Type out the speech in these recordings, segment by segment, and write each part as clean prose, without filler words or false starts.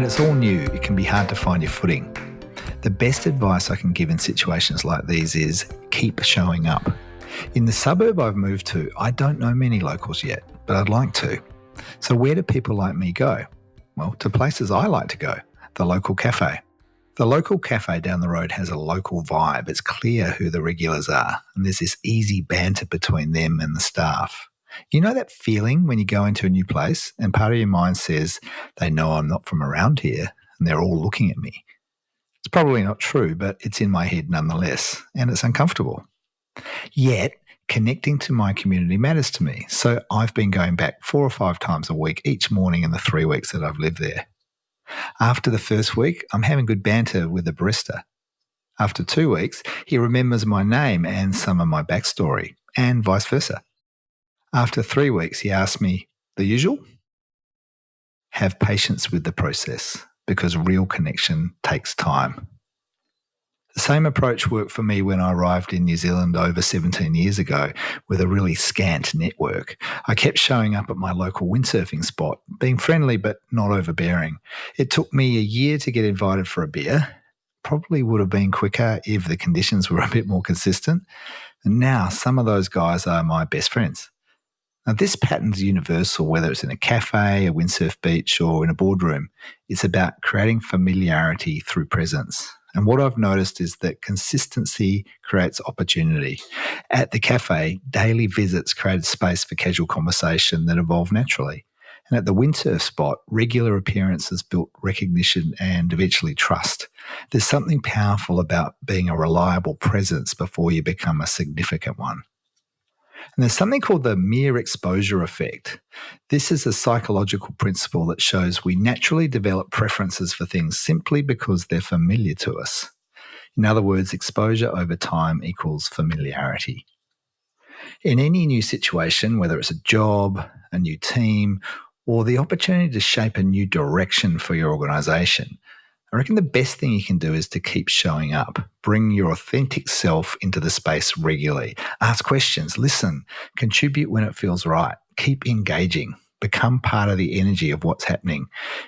it's all new, it can be hard to find your footing. The best advice I can give in situations like these is keep showing up. In the suburb I've moved to, I don't know many locals yet, but I'd like to. So where do people like me go? Well, to places I like to go, the local café. The local cafe down the road has a local vibe. It's clear who the regulars are, and there's this easy banter between them and the staff. You know that feeling when you go into a new place and part of your mind says, they know I'm not from around here and they're all looking at me. It's probably not true, but it's in my head nonetheless, and it's uncomfortable. Yet, connecting to my community matters to me, so I've been going back 4 or 5 times a week each morning in the 3 weeks that I've lived there. After the first week, I'm having good banter with the barista. After 2 weeks, he remembers my name and some of my backstory, and vice versa. After 3 weeks, he asks me, the usual? Have patience with the process, because real connection takes time. The same approach worked for me when I arrived in New Zealand over 17 years ago with a really scant network. I kept showing up at my local windsurfing spot, being friendly but not overbearing. It took me a year to get invited for a beer. Probably would have been quicker if the conditions were a bit more consistent. And now some of those guys are my best friends. Now, this pattern's universal, whether it's in a cafe, a windsurf beach, or in a boardroom. It's about creating familiarity through presence. And what I've noticed is that consistency creates opportunity. At the cafe, daily visits created space for casual conversation that evolved naturally. And at the windsurf spot, regular appearances built recognition and eventually trust. There's something powerful about being a reliable presence before you become a significant one. And there's something called the mere exposure effect. This is a psychological principle that shows we naturally develop preferences for things simply because they're familiar to us. In other words, exposure over time equals familiarity. In any new situation, whether it's a job, a new team, or the opportunity to shape a new direction for your organisation, I reckon the best thing you can do is to keep showing up. Bring your authentic self into the space regularly. Ask questions, listen, contribute when it feels right. Keep engaging. Become part of the energy of what's happening.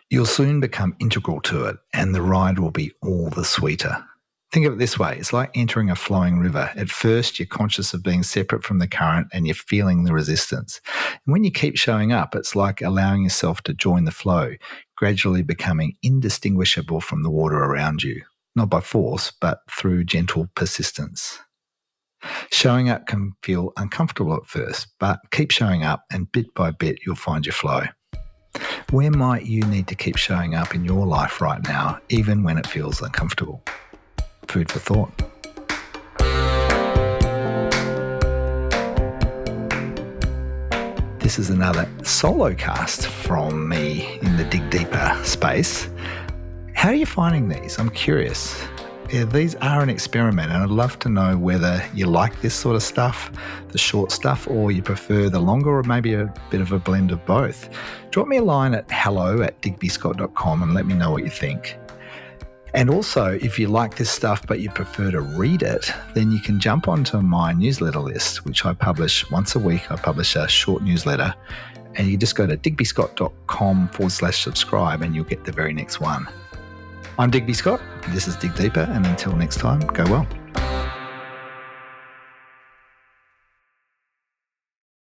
You'll soon become integral to it, and the ride will be all the sweeter. Think of it this way. It's like entering a flowing river. At first, you're conscious of being separate from the current and you're feeling the resistance. And when you keep showing up, it's like allowing yourself to join the flow, gradually becoming indistinguishable from the water around you, not by force, but through gentle persistence. Showing up can feel uncomfortable at first, but keep showing up and bit by bit, you'll find your flow. Where might you need to keep showing up in your life right now, even when it feels uncomfortable? Food for thought. This is another Solocast from me in the Dig Deeper space. How are you finding these? I'm curious. These are an experiment, and I'd love to know whether you like this sort of stuff, the short stuff, or you prefer the longer, or maybe a bit of a blend of both. Drop me a line at hello@digbyscott.com and let me know what you think. And also, if you like this stuff but you prefer to read it, then you can jump onto my newsletter list, which I publish once a week. I publish a short newsletter, and you just go to digbyscott.com/subscribe and you'll get the very next one. I'm Digby Scott. This is Dig Deeper, and until next time, go well.